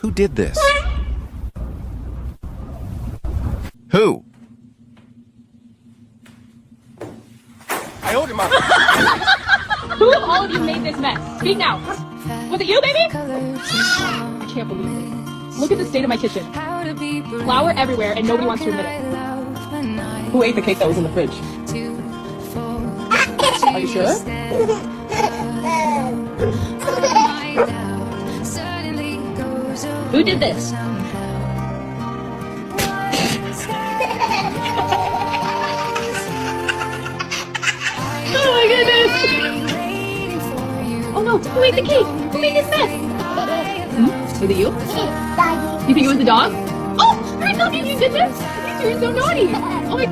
Who did this? Who? I owed him up. Who of all of you made this mess? Speak now. Was it you, baby? I can't believe it. Look at the state of my kitchen. Flour everywhere and nobody wants to admit it. Who ate the cake that was in the fridge? Are you sure? Who did this? Oh my goodness! Oh no, who ate the cake? Who made this mess? Was it you? You think it was the dog? Oh, I told you you did this! You two are so naughty! Oh my